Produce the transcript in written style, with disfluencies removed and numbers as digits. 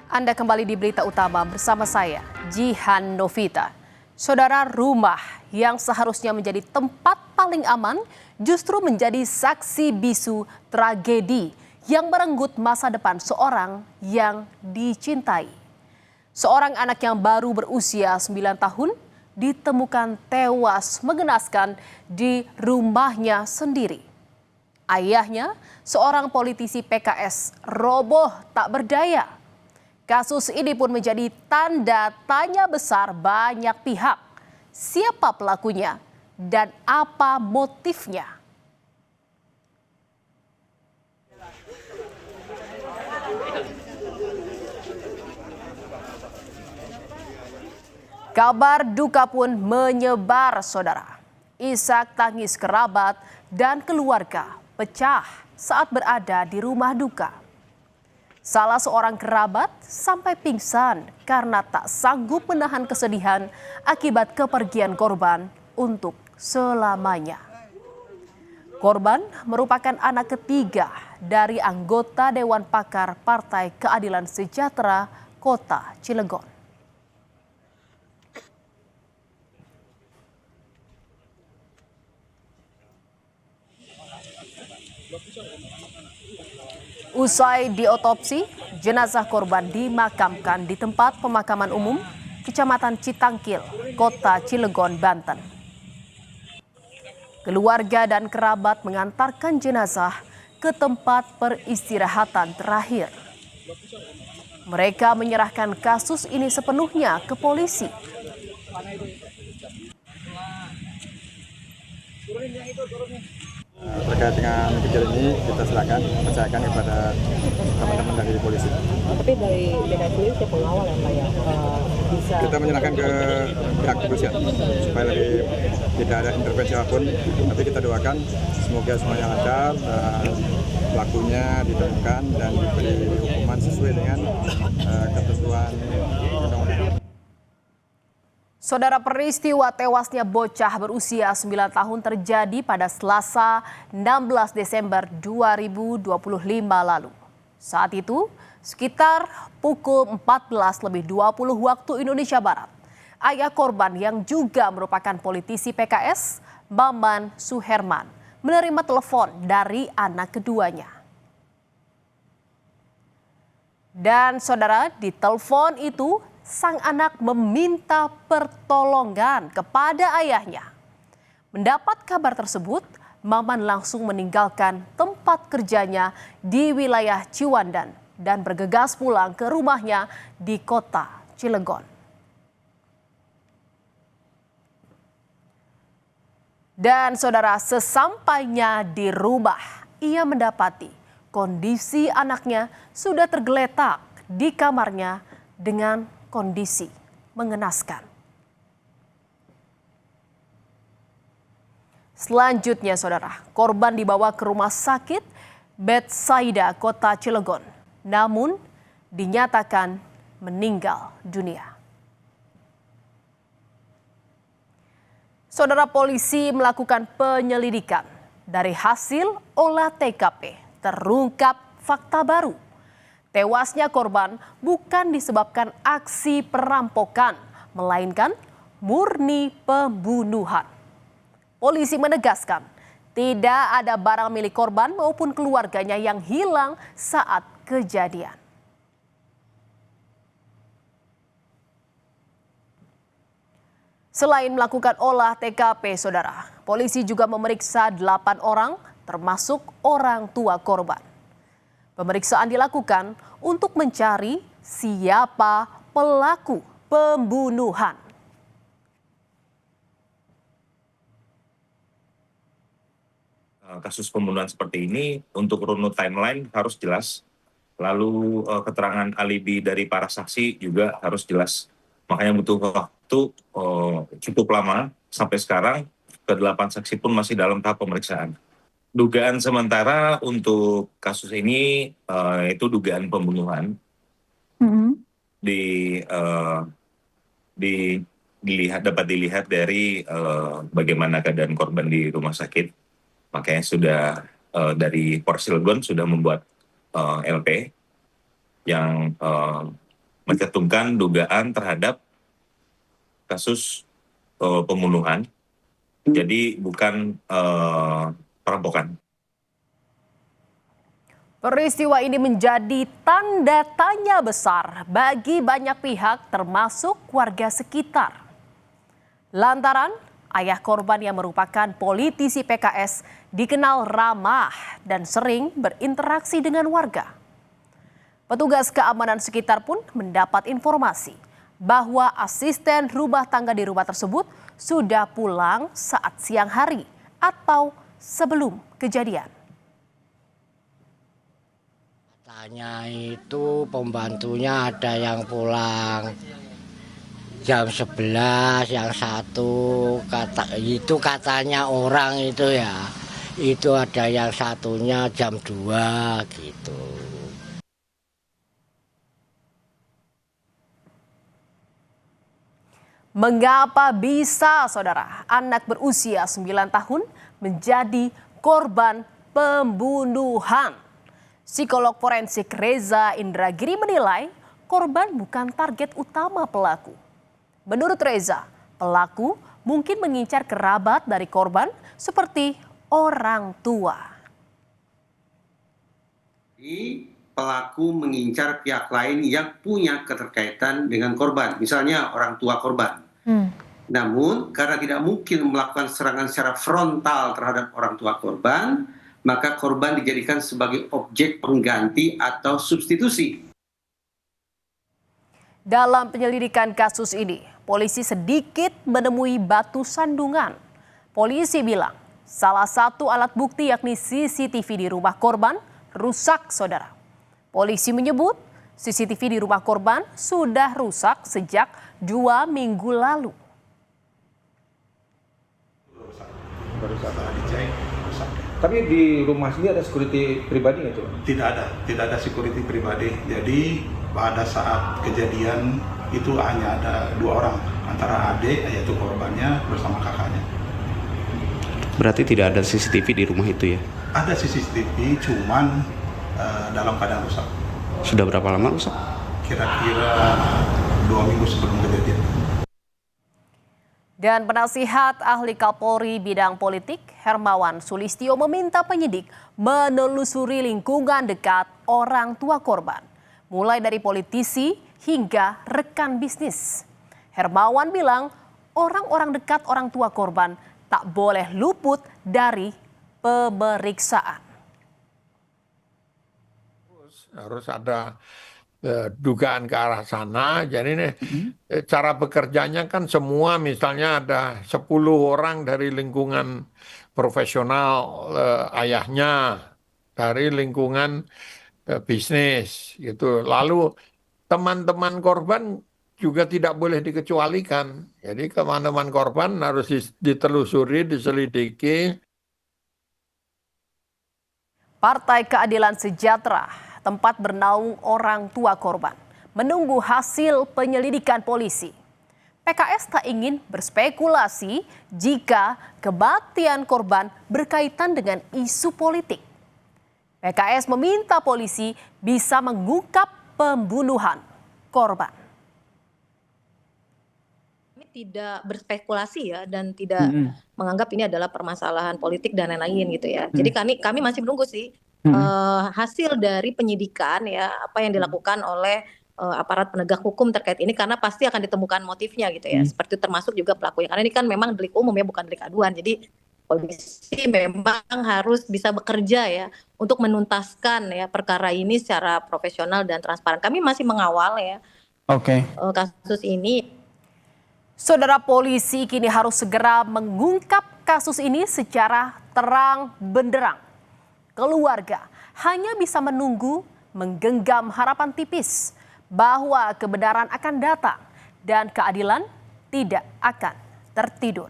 Anda kembali di Berita Utama bersama saya, Jihan Novita. Saudara, rumah yang seharusnya menjadi tempat paling aman justru menjadi saksi bisu tragedi yang merenggut masa depan seorang yang dicintai. Seorang anak yang baru berusia 9 tahun ditemukan tewas mengenaskan di rumahnya sendiri. Ayahnya, seorang politisi PKS, roboh tak berdaya. Kasus ini pun menjadi tanda tanya besar banyak pihak. Siapa pelakunya dan apa motifnya? Kabar duka pun menyebar, saudara. Isak tangis kerabat dan keluarga pecah saat berada di rumah duka. Salah seorang kerabat sampai pingsan karena tak sanggup menahan kesedihan akibat kepergian korban untuk selamanya. Korban merupakan anak ketiga dari anggota Dewan Pakar Partai Keadilan Sejahtera Kota Cilegon. Usai diotopsi, jenazah korban dimakamkan di tempat pemakaman umum Kecamatan Citangkil, Kota Cilegon, Banten. Keluarga dan kerabat mengantarkan jenazah ke tempat peristirahatan terakhir. Mereka menyerahkan kasus ini sepenuhnya ke polisi. Terkait dengan kejadian ini kita silakan percayakan kepada teman-teman dari polisi. Tapi dari BKS sendiri siapa pengawal ya Pak ya? Bisa kita menyerahkan ke pihak kepolisian supaya lebih tidak ada intervensi apapun. Nanti kita doakan semoga semuanya lancar dan pelakunya ditemukan dan diberi hukuman sesuai dengan ketentuan undang-undang. Saudara, peristiwa tewasnya bocah berusia 9 tahun terjadi pada Selasa 16 Desember 2025 lalu. Saat itu, sekitar pukul 14.20 waktu Indonesia Barat, ayah korban yang juga merupakan politisi PKS, Maman Suherman, menerima telepon dari anak keduanya. Dan saudara, di telepon itu sang anak meminta pertolongan kepada ayahnya. Mendapat kabar tersebut, Maman langsung meninggalkan tempat kerjanya di wilayah Ciwandan dan bergegas pulang ke rumahnya di Kota Cilegon. Dan saudara, sesampainya di rumah, ia mendapati kondisi anaknya sudah tergeletak di kamarnya dengan kondisi mengenaskan. Selanjutnya, saudara, korban dibawa ke rumah sakit Betsaida Kota Cilegon, namun dinyatakan meninggal dunia. Saudara, polisi melakukan penyelidikan. Dari hasil olah TKP terungkap fakta baru. Tewasnya korban bukan disebabkan aksi perampokan, melainkan murni pembunuhan. Polisi menegaskan tidak ada barang milik korban maupun keluarganya yang hilang saat kejadian. Selain melakukan olah TKP, saudara, polisi juga memeriksa 8 orang termasuk orang tua korban. Pemeriksaan dilakukan untuk mencari siapa pelaku pembunuhan. Kasus pembunuhan seperti ini untuk runut timeline harus jelas. Lalu keterangan alibi dari para saksi juga harus jelas. Makanya butuh waktu cukup lama sampai sekarang. Ke-8 saksi pun masih dalam tahap pemeriksaan. Dugaan sementara untuk kasus ini itu dugaan pembunuhan. Dapat dilihat dari bagaimana keadaan korban di rumah sakit. Makanya sudah dari Polres Cilegon sudah membuat LP yang mencantumkan dugaan terhadap kasus pembunuhan, jadi bukan perampokan. Peristiwa ini menjadi tanda tanya besar bagi banyak pihak termasuk warga sekitar. Lantaran ayah korban yang merupakan politisi PKS dikenal ramah dan sering berinteraksi dengan warga. Petugas keamanan sekitar pun mendapat informasi bahwa asisten rumah tangga di rumah tersebut sudah pulang saat siang hari atau sebelum kejadian. Katanya itu pembantunya ada yang pulang jam 11, yang satu katanya orang itu ya. Itu ada yang satunya jam 2 gitu. Mengapa bisa, saudara, anak berusia 9 tahun menjadi korban pembunuhan? Psikolog forensik Reza Indragiri menilai korban bukan target utama pelaku. Menurut Reza, pelaku mungkin mengincar kerabat dari korban seperti orang tua. Pelaku mengincar pihak lain yang punya keterkaitan dengan korban, misalnya orang tua korban. Namun karena tidak mungkin melakukan serangan secara frontal terhadap orang tua korban, maka korban dijadikan sebagai objek pengganti atau substitusi. Dalam penyelidikan kasus ini, polisi sedikit menemui batu sandungan. Polisi bilang salah satu alat bukti yakni CCTV di rumah korban rusak, saudara. Polisi menyebut CCTV di rumah korban sudah rusak sejak 2 minggu lalu. Tapi di rumah sendiri ada security pribadi nggak tuh? Tidak ada security pribadi. Jadi pada saat kejadian itu hanya ada 2 orang, antara adik yaitu korbannya bersama kakaknya. Berarti tidak ada CCTV di rumah itu ya? Ada CCTV, cuman dalam keadaan rusak. Sudah berapa lama rusak? Kira-kira 2 minggu sebelum kejadian. Dan penasihat ahli Kapolri bidang politik Hermawan Sulistyo meminta penyidik menelusuri lingkungan dekat orang tua korban, mulai dari politisi hingga rekan bisnis. Hermawan bilang orang-orang dekat orang tua korban tak boleh luput dari pemeriksaan. Harus ada dugaan ke arah sana. Jadi nih cara bekerjanya kan semua, misalnya ada 10 orang dari lingkungan profesional, ayahnya dari lingkungan bisnis gitu. Lalu teman-teman korban juga tidak boleh dikecualikan. Jadi teman-teman korban harus ditelusuri, diselidiki. Partai Keadilan Sejahtera, tempat bernaung orang tua korban, menunggu hasil penyelidikan polisi. PKS tak ingin berspekulasi jika kematian korban berkaitan dengan isu politik. PKS meminta polisi bisa mengungkap pembunuhan korban. Tidak berspekulasi ya, dan tidak menganggap ini adalah permasalahan politik dan lain-lain gitu ya. Jadi kami masih menunggu sih hasil dari penyidikan ya, apa yang dilakukan oleh aparat penegak hukum terkait ini, karena pasti akan ditemukan motifnya gitu ya. Seperti termasuk juga pelakunya, karena ini kan memang delik umum ya, bukan delik aduan. Jadi polisi memang harus bisa bekerja ya untuk menuntaskan ya perkara ini secara profesional dan transparan. Kami masih mengawal ya kasus ini. Saudara, polisi kini harus segera mengungkap kasus ini secara terang benderang. Keluarga hanya bisa menunggu, menggenggam harapan tipis bahwa kebenaran akan datang dan keadilan tidak akan tertidur.